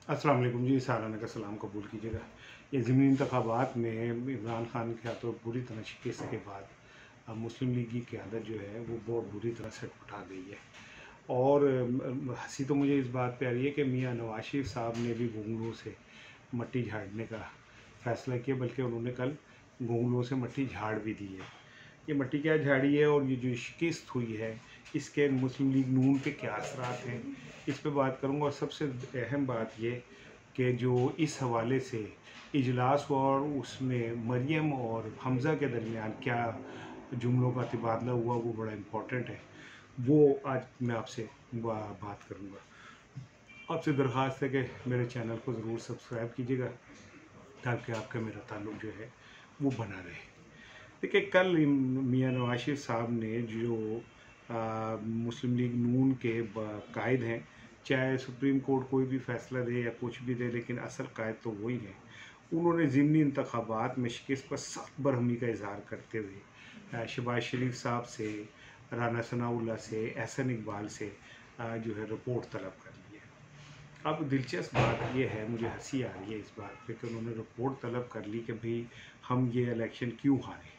अस्सलाम वालेकुम जी, सालाना का सलाम कबूल कीजिएगा। ये ज़िमनी इंतखाबात में इमरान खान के हाथों बुरी तरह शिकस्त के बाद अब मुस्लिम लीग की क़यादत जो है वो बहुत बुरी तरह से उठा गई है। और हँसी तो मुझे इस बात पे आ रही है कि मियाँ नवाज शरीफ साहब ने भी घुंघरूओं से मट्टी झाड़ने का फ़ैसला किया, बल्कि उन्होंने कल घुंघरूओं से मट्टी झाड़ भी दी है। ये मट्टी क्या झाड़ी है और ये जो शिकस्त हुई है इसके मुस्लिम लीग नून पे क्या असरात हैं, इस पे बात करूँगा। और सबसे अहम बात ये कि जो इस हवाले से इजलास हुआ और उसमें मरियम और हमज़ा के दरमियान क्या जुमलों का तबादला हुआ वो बड़ा इम्पोर्टेंट है, वो आज मैं आपसे बात करूँगा। आपसे दरख्वास्त है कि मेरे चैनल को ज़रूर सब्सक्राइब कीजिएगा ताकि आपका मेरा ताल्लुक़ जो है वो बना रहे। देखिए, कल मियाँ नवाज शरीफ साहब ने जो मुस्लिम लीग नून के कायद हैं, चाहे सुप्रीम कोर्ट कोई भी फ़ैसला दे या कुछ भी दे, लेकिन असल कायद तो वही हैं। उन्होंने ज़िमनी इंतखाबात में शिकस्त पर सख्त बरहमी का इज़हार करते हुए शहबाज शरीफ साहब से, राना सनाउल्लाह से, एहसन इकबाल से जो है रिपोर्ट तलब कर ली है। अब दिलचस्प बात यह है, मुझे हँसी आ रही है इस बात पे कि उन्होंने रिपोर्ट तलब कर ली कि भई हम ये इलेक्शन क्यों हारे।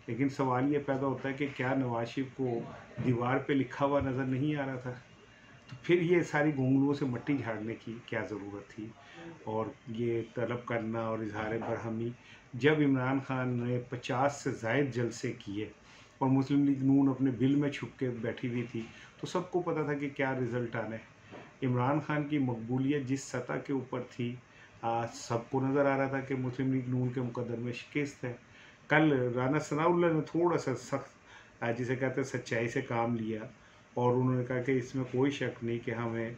लेकिन सवाल ये पैदा होता है कि क्या नवाज शरीफ को दीवार पे लिखा हुआ नज़र नहीं आ रहा था? तो फिर ये सारी घुंघरूओं से मिट्टी झाड़ने की क्या ज़रूरत थी? और ये तलब करना और इज़हार बरहमी, जब इमरान खान ने 50 से ज़ायद जलसे किए और मुस्लिम लीग नून अपने बिल में छुप के बैठी हुई थी, तो सबको पता था कि क्या रिज़ल्ट आना है। इमरान खान की मकबूलियत जिस सतह के ऊपर थी, सबको नज़र आ रहा था कि मुस्लिम लीग नून के मुकद्दर में शिकस्त है। कल राना सनाउल्लाह ने थोड़ा-सा सख्त जिसे कहते हैं सच्चाई से काम लिया और उन्होंने कहा कि इसमें कोई शक नहीं कि हमें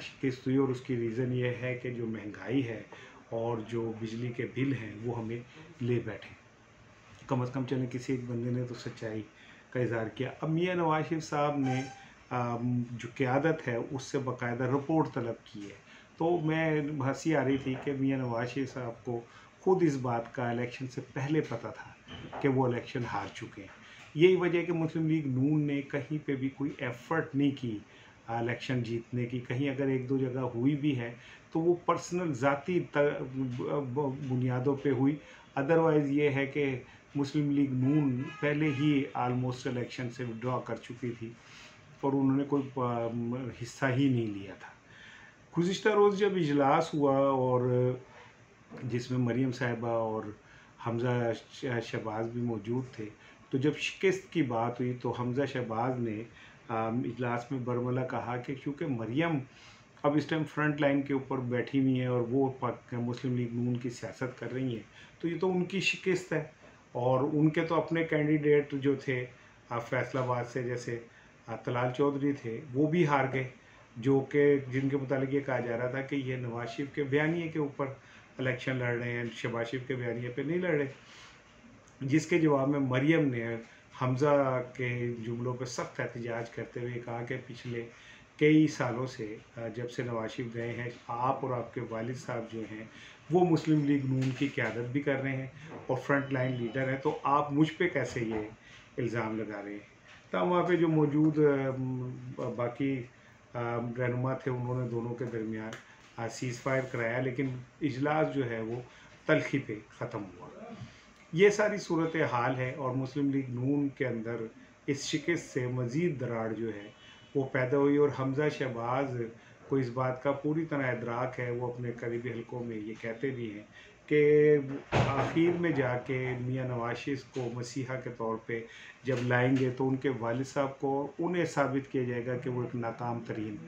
शिकस्त हुई और उसकी रीज़न ये है कि जो महंगाई है और जो बिजली के बिल हैं वो हमें ले बैठे। कम से कम चलें किसी एक बंदे ने तो सच्चाई का इज़हार किया। अब मियाँ नवाज शरीफ साहब ने जो क़यादत है उससे बाकायदा रिपोर्ट तलब की है। तो मैं हँसी आ रही थी कि मियाँ नवाज शरीफ साहब को खुद इस बात का इलेक्शन से पहले पता था कि वो इलेक्शन हार चुके हैं। यही वजह है कि मुस्लिम लीग नून ने कहीं पे भी कोई एफ़र्ट नहीं की इलेक्शन जीतने की। कहीं अगर 1-2 जगह हुई भी है तो वो पर्सनल ज़ाती बुनियादों पे हुई। अदरवाइज़ ये है कि मुस्लिम लीग नून पहले ही आलमोस्ट इलेक्शन से विथड्रॉ कर चुकी थी और उन्होंने कोई हिस्सा ही नहीं लिया था। गुज़िश्ता रोज़ जब इजलास हुआ और जिसमें मरियम साहिबा और हमज़ा शहबाज भी मौजूद थे, तो जब शिकस्त की बात हुई तो हमज़ा शहबाज ने इजलास में बरमला कहा कि चूँकि मरियम अब इस टाइम फ्रंट लाइन के ऊपर बैठी हुई हैं और वो मुस्लिम लीग नून की सियासत कर रही हैं, तो ये तो उनकी शिकस्त है। और उनके तो अपने कैंडिडेट जो थे फैसलाबाद से, जैसे तलाल चौधरी थे, वो भी हार गए, जो कि जिनके मुतालिक ये कहा जा रहा था कि ये नवाज शरीफ के बयानिए के ऊपर इलेक्शन लड़ रहे हैं, शहबाज शरीफ के बयानिए पे नहीं लड़ रहे। जिसके जवाब में मरियम ने हमज़ा के जुमलों पर सख्त एहतजाज करते हुए कहा कि पिछले कई सालों से जब से नवाज शरीफ गए हैं, आप और आपके वालिद साहब जो हैं वो मुस्लिम लीग नून की क़यादत भी कर रहे हैं और फ्रंट लाइन लीडर हैं, तो आप मुझ पे कैसे ये इल्ज़ाम लगा रहे हैं। तो वहाँ पे जो मौजूद बाकी रहनुमा थे, उन्होंने दोनों के दरमियान सीज़ फायर कराया, लेकिन इजलास जो है वो तलखी पे ख़त्म हुआ। ये सारी सूरत हाल है और मुस्लिम लीग नून के अंदर इस शिकस्त से मज़ीद दरार जो है वो पैदा हुई और हमज़ा शहबाज को इस बात का पूरी तरह इदराक है। वो अपने करीबी हलकों में ये कहते भी हैं कि आखिर में जाके मियाँ नवाज शरीफ को मसीहा के तौर पे जब लाएंगे तो उनके वालिद साहब को उन्हें साबित किया जाएगा कि वो एक नाकाम तरीन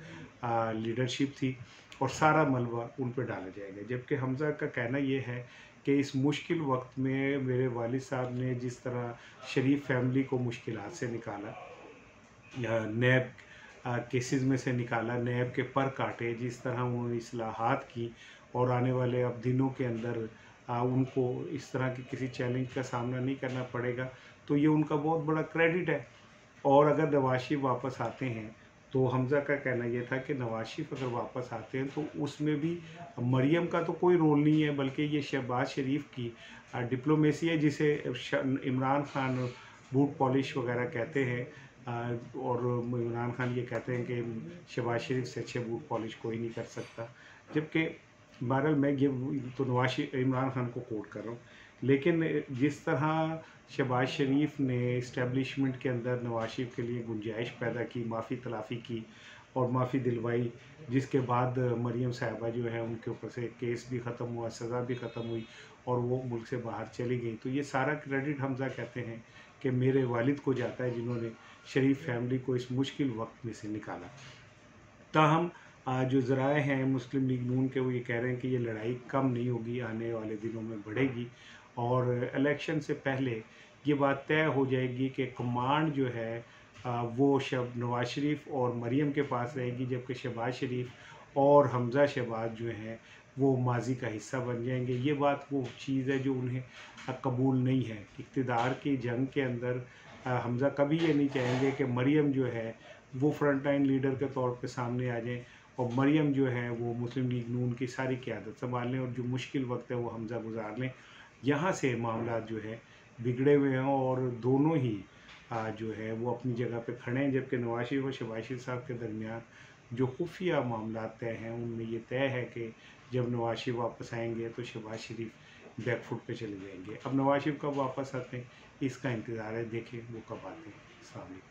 लीडरशिप थी और सारा मलबा उन पर डाला जाएगा। जबकि हमज़ा का कहना ये है कि इस मुश्किल वक्त में मेरे वालिद साहब ने जिस तरह शरीफ फैमिली को मुश्किलात से निकाला, नैब केसेस में से निकाला, नैब के पर काटे, जिस तरह उन्होंने इस्लाहात की और आने वाले अब दिनों के अंदर उनको इस तरह के किसी चैलेंज का सामना नहीं करना पड़ेगा, तो ये उनका बहुत बड़ा क्रेडिट है। और अगर नवाज शरीफ वापस आते हैं, तो हमज़ा का कहना ये था कि नवाज शरीफ अगर वापस आते हैं तो उसमें भी मरियम का तो कोई रोल नहीं है, बल्कि ये शहबाज शरीफ की डिप्लोमेसी है, जिसे इमरान खान बूट पॉलिश वगैरह कहते हैं। और इमरान खान ये कहते हैं कि शहबाज शरीफ से अच्छे बूट पॉलिश कोई नहीं कर सकता। जबकि बहरहाल मैं ये तो इमरान खान को कोट कर रहा हूँ, लेकिन जिस तरह शहबाज शरीफ ने इस्टेब्लिशमेंट के अंदर नवाज शरीफ के लिए गुंजाइश पैदा की, माफ़ी तलाफ़ी की और माफ़ी दिलवाई, जिसके बाद मरीम साहिबा जो है उनके ऊपर से केस भी ख़त्म हुआ, सज़ा भी ख़त्म हुई और वो मुल्क से बाहर चली गई, तो ये सारा क्रेडिट हमजा कहते हैं कि मेरे वालिद को जाता है, जिन्होंने शरीफ फैमिली को इस मुश्किल वक्त में से निकाला। ताहम जो ज़राए हैं मुस्लिम लीग नून के, वो ये कह रहे हैं कि ये लड़ाई कम नहीं होगी, आने वाले दिनों में बढ़ेगी और इलेक्शन से पहले ये बात तय हो जाएगी कि कमांड जो है वो नवाज शरीफ और मरीम के पास रहेगी, जबकि शहबाज शरीफ और हमज़ा शहबाज जो हैं वो माजी का हिस्सा बन जाएंगे। ये बात वो चीज़ है जो उन्हें कबूल नहीं है। इक़्तिदार की जंग के अंदर हमज़ा कभी ये नहीं चाहेंगे कि मरीम जो है वो फ्रंट लाइन लीडर के तौर पे सामने आ जाएं और मरीम जो है वो मुस्लिम लीग नून की सारी क़यादत संभाल लें और जो मुश्किल वक्त है वो हमज़ा गुजार लें। यहाँ से मामला जो है बिगड़े हुए हैं और दोनों ही जो है वो अपनी जगह पे खड़े हैं, जबकि नवाज शरीफ और शहबाज शरीफ साहब के दरमियान जो खुफिया मामला तय हैं उनमें ये तय है कि जब नवाज शरीफ वापस आएंगे तो शहबाज शरीफ बैकफुट पे चले जाएंगे। अब नवाज शरीफ कब वापस आते हैं इसका इंतज़ार है, देखें वो कब आते हैं। अस्सलाम वालेकुम।